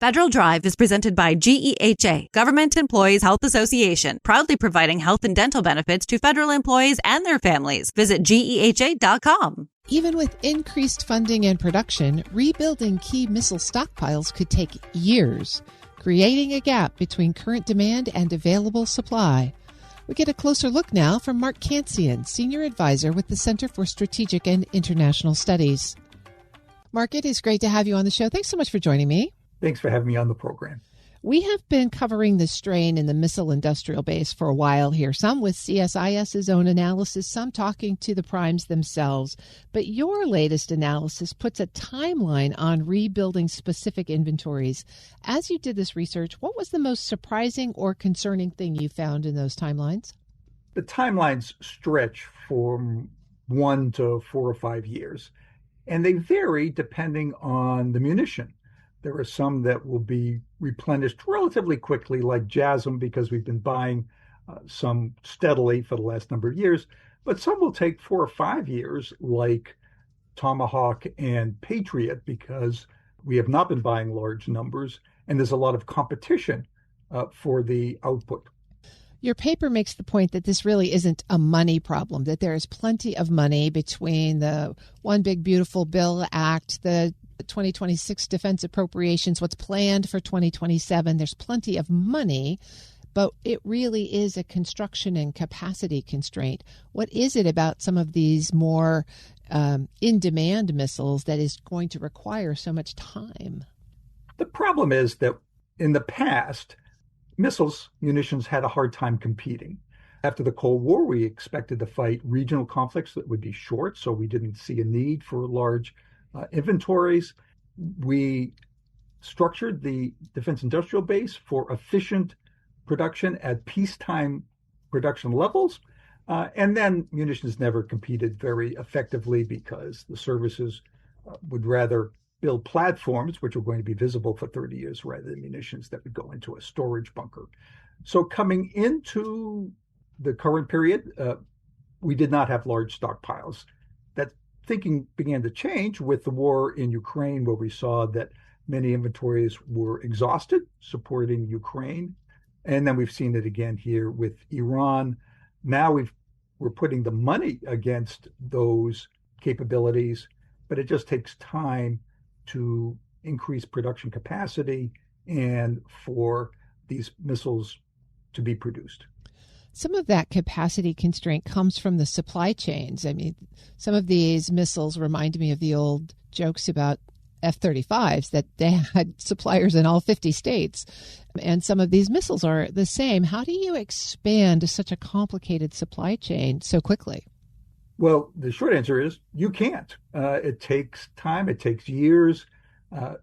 Federal Drive is presented by GEHA, Government Employees Health Association, proudly providing health and dental benefits to federal employees and their families. Visit GEHA.com. Even with increased funding and production, rebuilding key missile stockpiles could take years, creating a gap between current demand and available supply. We get a closer look now from Mark Cancian, Senior Advisor with the Center for Strategic and International Studies. Mark, it is great to have you on the show. Thanks so much for joining me. Thanks for having me on the program. We have been covering the strain in the missile industrial base for a while here, some with CSIS's own analysis, some talking to the primes themselves. But your latest analysis puts a timeline on rebuilding specific inventories. As you did this research, what was the most surprising or concerning thing you found in those timelines? The timelines stretch from 1 to 4 or 5 years, and they vary depending on the munition. There are some that will be replenished relatively quickly, like JASSM, because we've been buying some steadily for the last number of years. But some will take 4 or 5 years, like Tomahawk and Patriot, because we have not been buying large numbers, and there's a lot of competition for the output. Your paper makes the point that this really isn't a money problem, that there is plenty of money between the One Big Beautiful Bill Act, the 2026 defense appropriations, what's planned for 2027. There's plenty of money, but it really is a construction and capacity constraint. What is it about some of these more in-demand missiles that is going to require so much time? The problem is that in the past, munitions had a hard time competing. After the Cold War, we expected to fight regional conflicts that would be short, so we didn't see a need for large inventories. We structured the defense industrial base for efficient production at peacetime production levels. And then munitions never competed very effectively because the services would rather build platforms, which are going to be visible for 30 years, rather than munitions that would go into a storage bunker. So coming into the current period, we did not have large stockpiles. That thinking began to change with the war in Ukraine, where we saw that many inventories were exhausted supporting Ukraine. And then we've seen it again here with Iran. Now we're putting the money against those capabilities, but it just takes time to increase production capacity and for these missiles to be produced. Some of that capacity constraint comes from the supply chains. I mean, some of these missiles remind me of the old jokes about F-35s, that they had suppliers in all 50 states. And some of these missiles are the same. How do you expand such a complicated supply chain so quickly? Well, the short answer is you can't. It takes time. It takes years.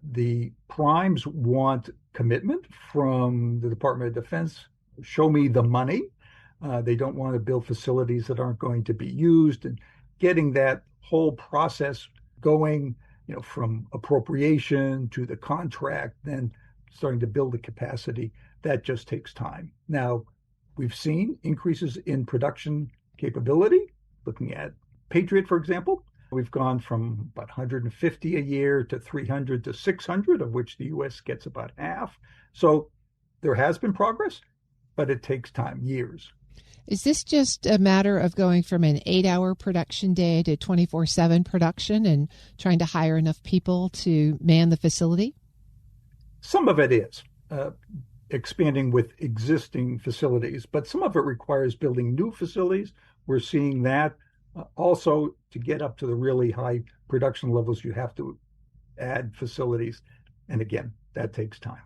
The primes want commitment from the Department of Defense. Show me the money. They don't want to build facilities that aren't going to be used, and getting that whole process going, from appropriation to the contract, then starting to build the capacity, that just takes time. Now, we've seen increases in production capability. Looking at Patriot, for example, we've gone from about 150 a year to 300 to 600, of which the U.S. gets about half. So there has been progress, but it takes time, years. Is this just a matter of going from an 8-hour production day to 24/7 production and trying to hire enough people to man the facility? Some of it is expanding with existing facilities, but some of it requires building new facilities. We're seeing that. Also, to get up to the really high production levels, you have to add facilities. And again, that takes time.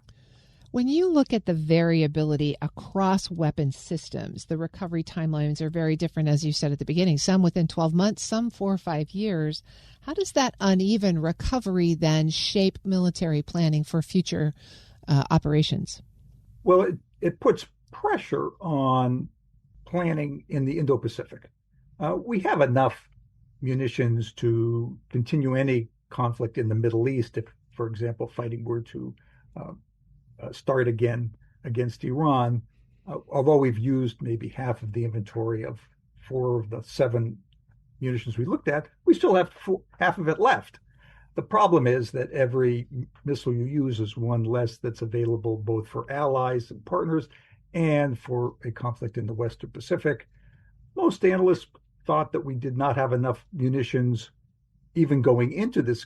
When you look at the variability across weapon systems, the recovery timelines are very different, as you said at the beginning, some within 12 months, some 4 or 5 years. How does that uneven recovery then shape military planning for future operations? Well, it puts pressure on planning in the Indo-Pacific. We have enough munitions to continue any conflict in the Middle East if, for example, fighting were to start again against Iran. Although we've used maybe half of the inventory of 4 of the 7 munitions we looked at, we still have half of it left. The problem is that every missile you use is one less that's available both for allies and partners and for a conflict in the Western Pacific. Most analysts thought that we did not have enough munitions even going into this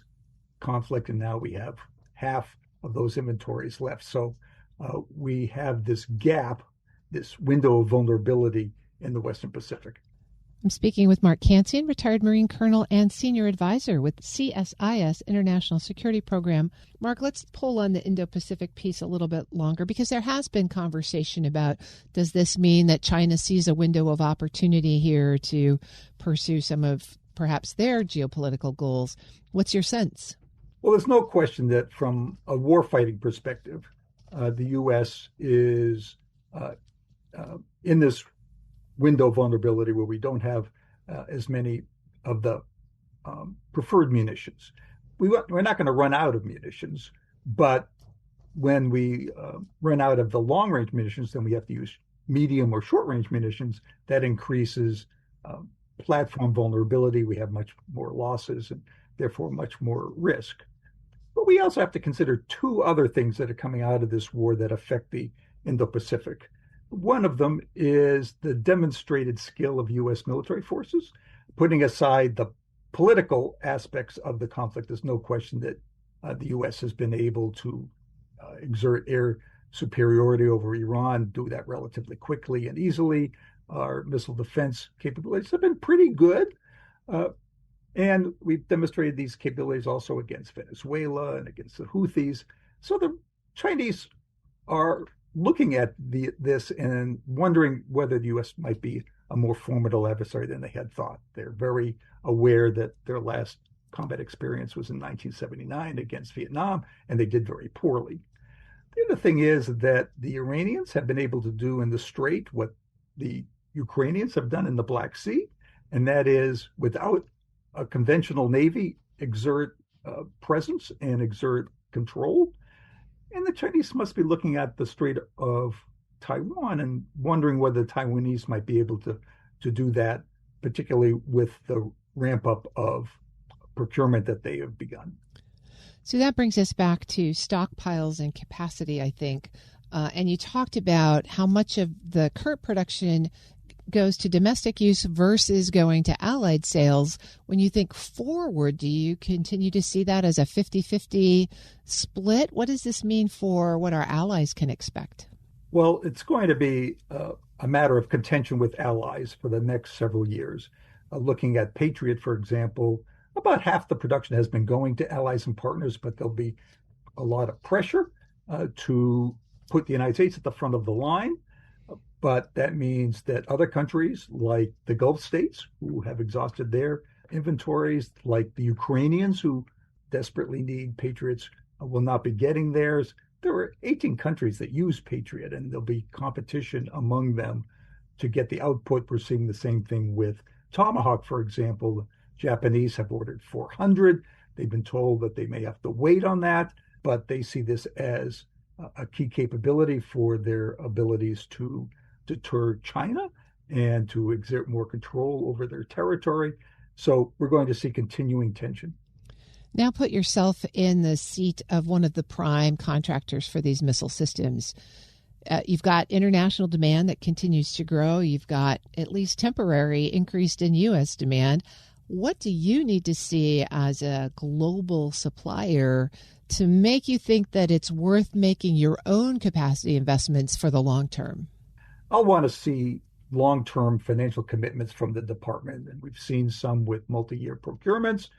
conflict, and now we have half of those inventories left. So we have this gap, this window of vulnerability in the Western Pacific. I'm speaking with Mark Cancian, retired Marine Colonel and Senior Advisor with CSIS International Security Program. Mark, let's pull on the Indo-Pacific piece a little bit longer, because there has been conversation about, does this mean that China sees a window of opportunity here to pursue some of perhaps their geopolitical goals? What's your sense? Well, there's no question that from a warfighting perspective, the U.S. is in this window of vulnerability where we don't have as many of the preferred munitions. We're not going to run out of munitions, but when we run out of the long-range munitions, then we have to use medium or short-range munitions. That increases platform vulnerability. We have much more losses and therefore much more risk. But we also have to consider two other things that are coming out of this war that affect the Indo-Pacific. One of them is the demonstrated skill of U.S. military forces. Putting aside the political aspects of the conflict, there's no question that the U.S. has been able to exert air superiority over Iran, do that relatively quickly and easily. Our missile defense capabilities have been pretty good. And we've demonstrated these capabilities also against Venezuela and against the Houthis. So the Chinese are looking at this and wondering whether the U.S. might be a more formidable adversary than they had thought. They're very aware that their last combat experience was in 1979 against Vietnam, and they did very poorly. The other thing is that the Iranians have been able to do in the Strait what the Ukrainians have done in the Black Sea, and that is, without a conventional navy, exert presence and exert control. And the Chinese must be looking at the Strait of Taiwan and wondering whether the Taiwanese might be able to do that, particularly with the ramp up of procurement that they have begun. So that brings us back to stockpiles and capacity, I think. And you talked about how much of the current production goes to domestic use versus going to allied sales. When you think forward, do you continue to see that as a 50-50 split? What does this mean for what our allies can expect? Well, it's going to be a matter of contention with allies for the next several years. Looking at Patriot, for example, about half the production has been going to allies and partners, but there'll be a lot of pressure to put the United States at the front of the line. But that means that other countries like the Gulf states, who have exhausted their inventories, like the Ukrainians, who desperately need Patriots, will not be getting theirs. There are 18 countries that use Patriot, and there'll be competition among them to get the output. We're seeing the same thing with Tomahawk, for example. The Japanese have ordered 400. They've been told that they may have to wait on that, but they see this as a key capability for their abilities to deter China and to exert more control over their territory. So we're going to see continuing tension. Now put yourself in the seat of one of the prime contractors for these missile systems. You've got international demand that continues to grow. You've got at least temporary increase in U.S. demand. What do you need to see as a global supplier to make you think that it's worth making your own capacity investments for the long term? I'll want to see long-term financial commitments from the department, and we've seen some with multi-year procurements,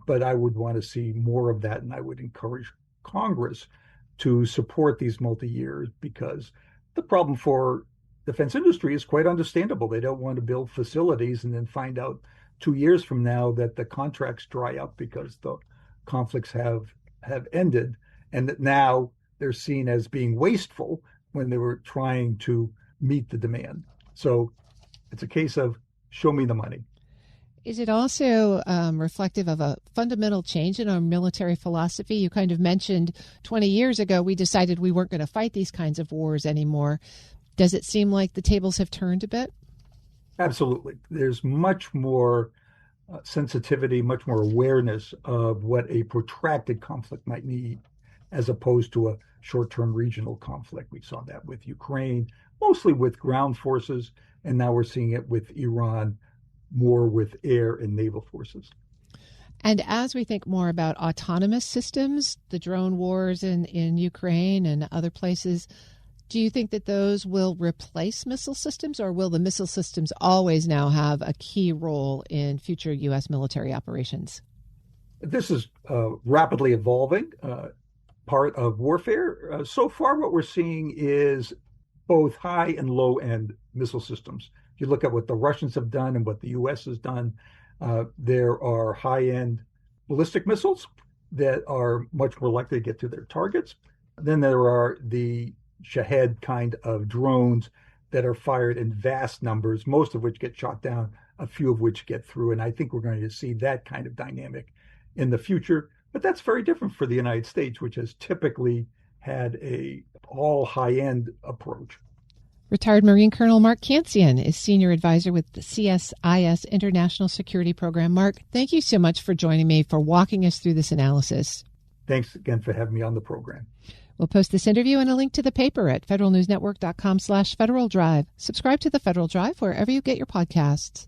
but I would want to see more of that, and I would encourage Congress to support these multi-years, because the problem for defense industry is quite understandable. They don't want to build facilities and then find out 2 years from now that the contracts dry up because the conflicts have ended, and that now they're seen as being wasteful when they were trying to meet the demand. So it's a case of show me the money. Is it also reflective of a fundamental change in our military philosophy? You kind of mentioned 20 years ago we decided we weren't going to fight these kinds of wars anymore. Does it seem like the tables have turned a bit? Absolutely. There's much more sensitivity, much more awareness of what a protracted conflict might need, as opposed to a short-term regional conflict. We saw that with Ukraine, mostly with ground forces, and now we're seeing it with Iran, more with air and naval forces. And as we think more about autonomous systems, the drone wars in Ukraine and other places, do you think that those will replace missile systems, or will the missile systems always now have a key role in future U.S. military operations? This is rapidly evolving part of warfare. So far, what we're seeing is both high and low end missile systems. If you look at what the Russians have done and what the U.S. has done, there are high end ballistic missiles that are much more likely to get to their targets. Then there are the Shahed kind of drones that are fired in vast numbers, most of which get shot down, a few of which get through. And I think we're going to see that kind of dynamic in the future. But that's very different for the United States, which has typically had a all high-end approach. Retired Marine Colonel Mark Cancian is Senior Advisor with the CSIS International Security Program. Mark, thank you so much for joining me, for walking us through this analysis. Thanks again for having me on the program. We'll post this interview and a link to the paper at federalnewsnetwork.com/Federal Drive. Subscribe to the Federal Drive wherever you get your podcasts.